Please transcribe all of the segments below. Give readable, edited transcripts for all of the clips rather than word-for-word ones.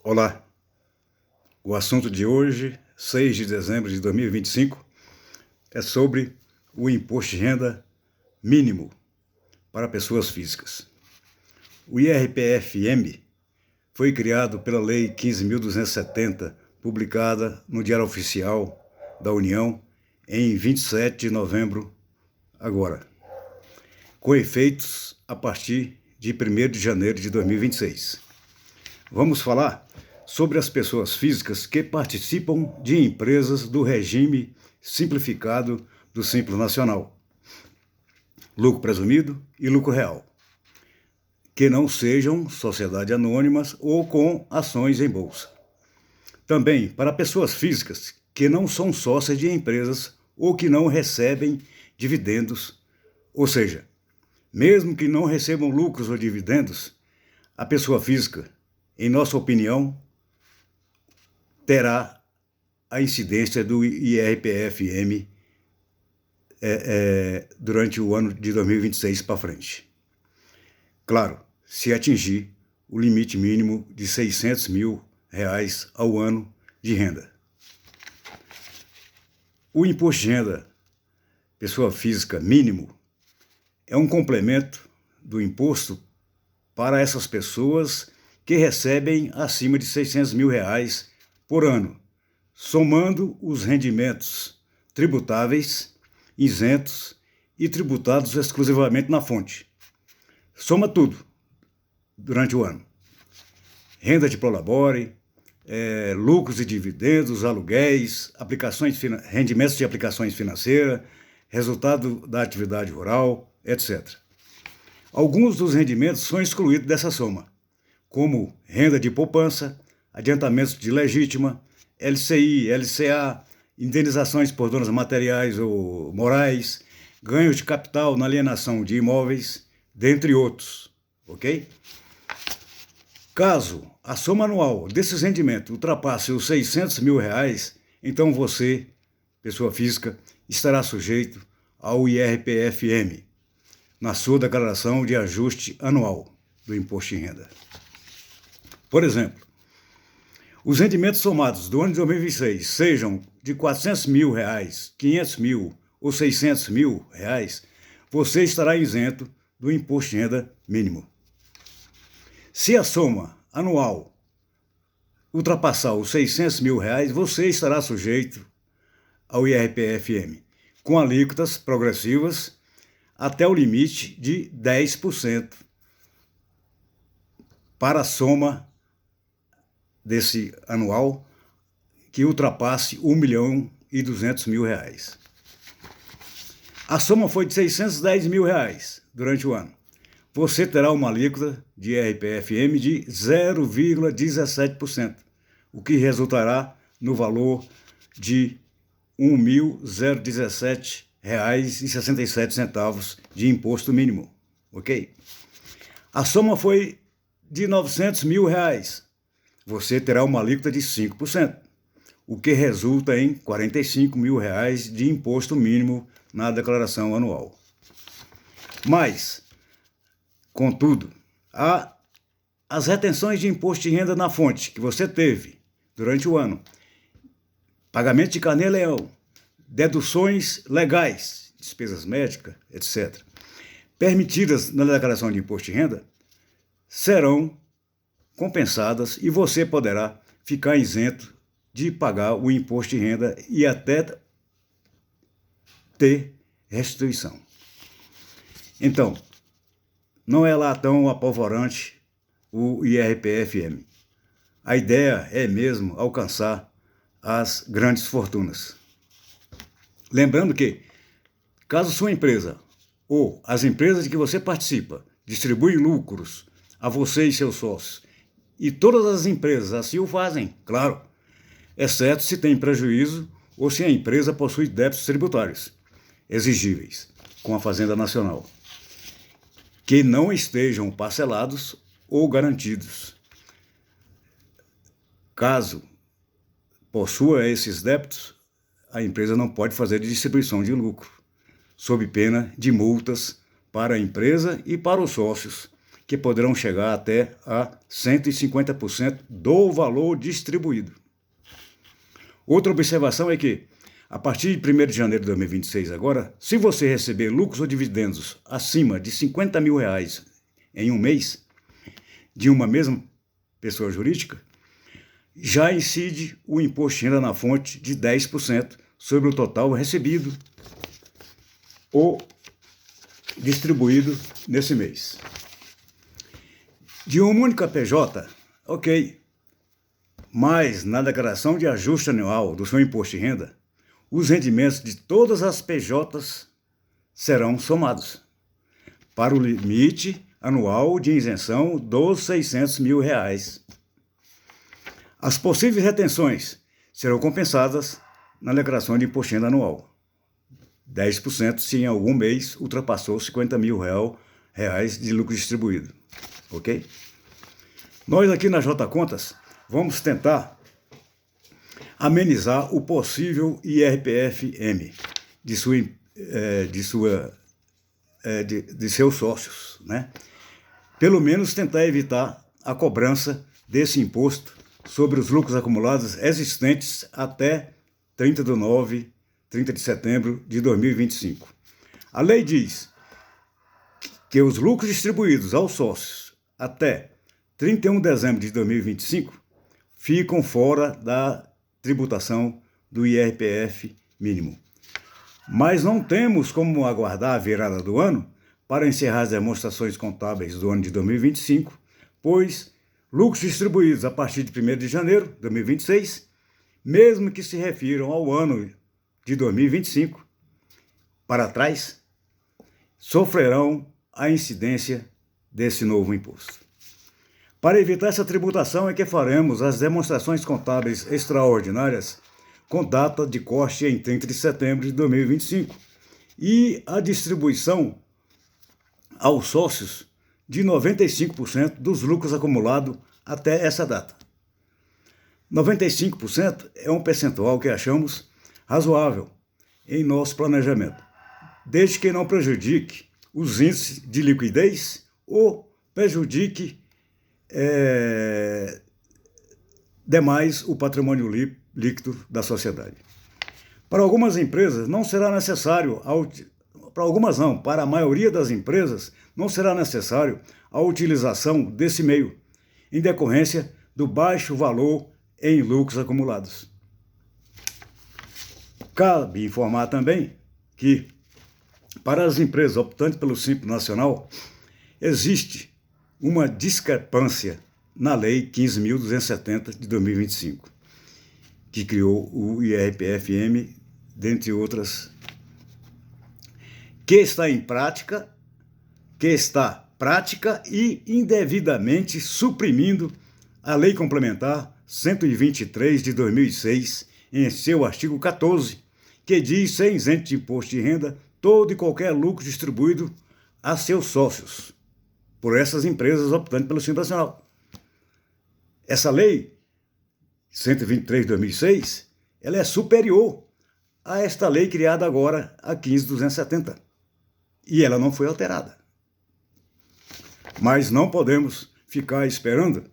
Olá, o assunto de hoje, 6 de dezembro de 2025, é sobre o imposto de renda mínimo para pessoas físicas. O IRPF-M foi criado pela Lei 15.270, publicada no Diário Oficial da União em 27 de novembro agora, com efeitos a partir de 1º de janeiro de 2026. Vamos falar sobre as pessoas físicas que participam de empresas do regime simplificado do Simples Nacional, lucro presumido e lucro real, que não sejam sociedades anônimas ou com ações em bolsa. Também para pessoas físicas que não são sócias de empresas ou que não recebem dividendos, ou seja, mesmo que não recebam lucros ou dividendos, a pessoa física, em nossa opinião, terá a incidência do IRPF-M durante o ano de 2026 para frente. Claro, se atingir o limite mínimo de R$600 mil ao ano de renda. O imposto de renda, pessoa física mínimo, é um complemento do imposto para essas pessoas que recebem acima de R$600 mil por ano, somando os rendimentos tributáveis, isentos e tributados exclusivamente na fonte. Soma tudo durante o ano. Renda de prolabore, lucros e dividendos, aluguéis, rendimentos de aplicações financeiras, resultado da atividade rural, etc. Alguns dos rendimentos são excluídos dessa soma, como renda de poupança, adiantamentos de legítima, LCI, LCA, indenizações por danos materiais ou morais, ganhos de capital na alienação de imóveis, dentre outros, ok? Caso a soma anual desses rendimentos ultrapasse os R$600 mil, então você, pessoa física, estará sujeito ao IRPF-M, na sua declaração de ajuste anual do imposto de renda. Por exemplo, os rendimentos somados do ano de 2026 sejam de R$400 mil, R$500 mil ou R$600 mil, você estará isento do imposto de renda mínimo. Se a soma anual ultrapassar os R$600 mil, você estará sujeito ao IRPF-M, com alíquotas progressivas até o limite de 10% para a soma desse anual que ultrapasse R$1.200.000. A soma foi de R$610 mil durante o ano. Você terá uma alíquota de IRPF-M de 0,17%, o que resultará no valor de R$1.017,67 de imposto mínimo, ok? A soma foi de R$900 mil. Você terá uma alíquota de 5%, o que resulta em R$45 mil de imposto mínimo na declaração anual. Mas, contudo, as retenções de imposto de renda na fonte que você teve durante o ano, pagamento de carnê-leão, deduções legais, despesas médicas, etc., permitidas na declaração de imposto de renda, serão compensadas e você poderá ficar isento de pagar o imposto de renda e até ter restituição. Então, não é lá tão apavorante o IRPF-M. A ideia é mesmo alcançar as grandes fortunas. Lembrando que, caso sua empresa ou as empresas de que você participa distribuem lucros a você e seus sócios, e todas as empresas assim o fazem, claro, exceto se tem prejuízo ou se a empresa possui débitos tributários exigíveis com a Fazenda Nacional, que não estejam parcelados ou garantidos. Caso possua esses débitos, a empresa não pode fazer distribuição de lucro, sob pena de multas para a empresa e para os sócios que poderão chegar até a 150% do valor distribuído. Outra observação é que, a partir de 1º de janeiro de 2026 agora, se você receber lucros ou dividendos acima de R$50 mil em um mês, de uma mesma pessoa jurídica, já incide o imposto de renda na fonte de 10% sobre o total recebido ou distribuído nesse mês. De uma única PJ, ok, mas na declaração de ajuste anual do seu imposto de renda, os rendimentos de todas as PJs serão somados para o limite anual de isenção dos R$600 mil. As possíveis retenções serão compensadas na declaração de imposto de renda anual. 10% se em algum mês ultrapassou R$50 mil de lucro distribuído. Ok? Nós aqui na J Contas vamos tentar amenizar o possível IRPF-M de seus sócios, né? Pelo menos tentar evitar a cobrança desse imposto sobre os lucros acumulados existentes até 30 de setembro de 2025. A lei diz que os lucros distribuídos aos sócios até 31 de dezembro de 2025 ficam fora da tributação do IRPF mínimo. Mas não temos como aguardar a virada do ano para encerrar as demonstrações contábeis do ano de 2025, pois lucros distribuídos a partir de 1º de janeiro de 2026, mesmo que se refiram ao ano de 2025 para trás, sofrerão a incidência desse novo imposto. Para evitar essa tributação é que faremos as demonstrações contábeis extraordinárias com data de corte em 30 de setembro de 2025 e a distribuição aos sócios de 95% dos lucros acumulados até essa data. 95% é um percentual que achamos razoável em nosso planejamento, desde que não prejudique os índices de liquidez ou prejudique demais o patrimônio líquido da sociedade. Para algumas empresas não será necessário, para a maioria das empresas não será necessário a utilização desse meio, em decorrência do baixo valor em lucros acumulados. Cabe informar também que, para as empresas optantes pelo Simples Nacional, existe uma discrepância na Lei 15.270 de 2025, que criou o IRPF-M, dentre outras, que está prática e indevidamente suprimindo a Lei Complementar 123 de 2006, em seu artigo 14, que diz ser isento de imposto de renda todo e qualquer lucro distribuído a seus sócios, por essas empresas optando pelo Simples Nacional. Essa lei 123 de 2006, ela é superior a esta lei criada agora, a 15.270, e ela não foi alterada. Mas não podemos ficar esperando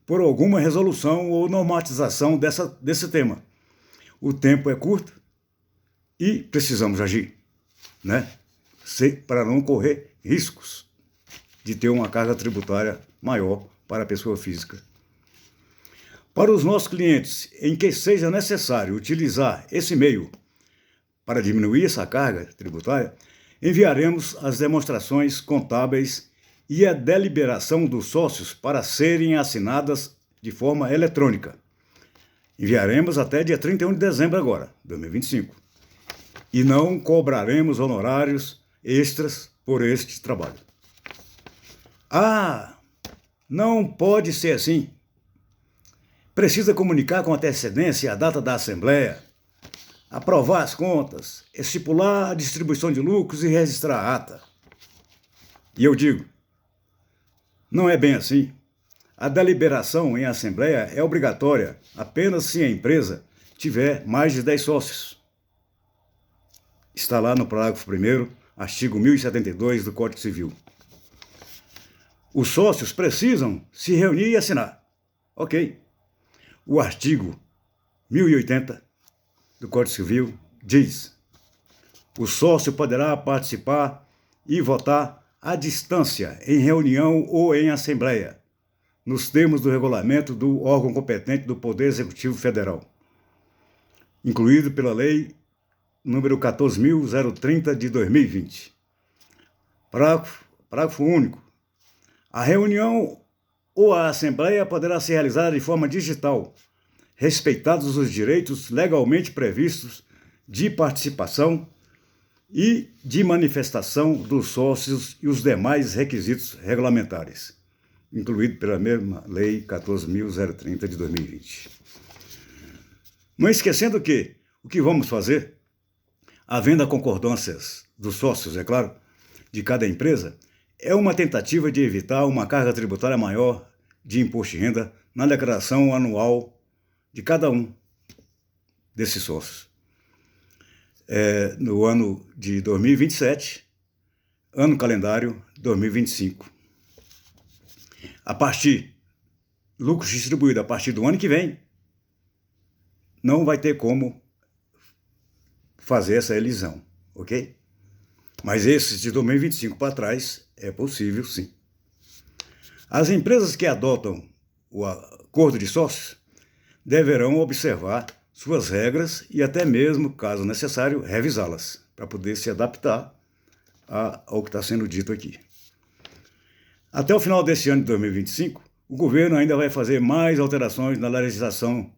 por alguma resolução ou normatização desse tema. O tempo é curto e precisamos agir, né? Para não correr riscos de ter uma carga tributária maior para a pessoa física. Para os nossos clientes em que seja necessário utilizar esse meio para diminuir essa carga tributária, enviaremos as demonstrações contábeis e a deliberação dos sócios para serem assinadas de forma eletrônica. Enviaremos até dia 31 de dezembro agora, 2025. E não cobraremos honorários extras por este trabalho. Ah, não pode ser assim. Precisa comunicar com antecedência a data da Assembleia, aprovar as contas, estipular a distribuição de lucros e registrar a ata. E eu digo, não é bem assim. A deliberação em Assembleia é obrigatória apenas se a empresa tiver mais de 10 sócios. Está lá no parágrafo 1º, artigo 1072 do Código Civil. Os sócios precisam se reunir e assinar. Ok. O artigo 1080 do Código Civil diz: o sócio poderá participar e votar à distância, em reunião ou em assembleia, nos termos do regulamento do órgão competente do Poder Executivo Federal, incluído pela Lei número 14.030 de 2020. Parágrafo único. A reunião ou a assembleia poderá ser realizada de forma digital, respeitados os direitos legalmente previstos de participação e de manifestação dos sócios e os demais requisitos regulamentares, incluído pela mesma Lei 14.030 de 2020. Não esquecendo que o que vamos fazer, havendo concordâncias dos sócios, é claro, de cada empresa, é uma tentativa de evitar uma carga tributária maior de imposto de renda na declaração anual de cada um desses sócios. No ano de 2027, ano calendário 2025. Lucros distribuídos a partir do ano que vem, não vai ter como fazer essa elisão, ok? Mas esses de 2025 para trás é possível, sim. As empresas que adotam o acordo de sócios deverão observar suas regras e até mesmo, caso necessário, revisá-las, para poder se adaptar ao que está sendo dito aqui. Até o final desse ano de 2025, o governo ainda vai fazer mais alterações na legislação.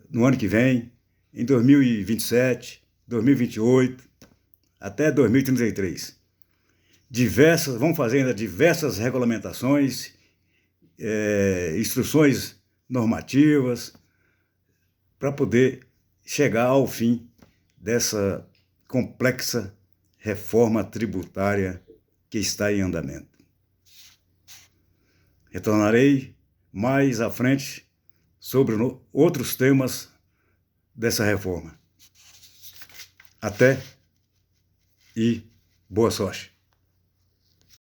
No ano que vem, em 2027, 2028, até 2033. Vão fazer ainda diversas regulamentações, instruções normativas, para poder chegar ao fim dessa complexa reforma tributária que está em andamento. Retornarei mais à frente sobre outros temas dessa reforma. Até e boa sorte.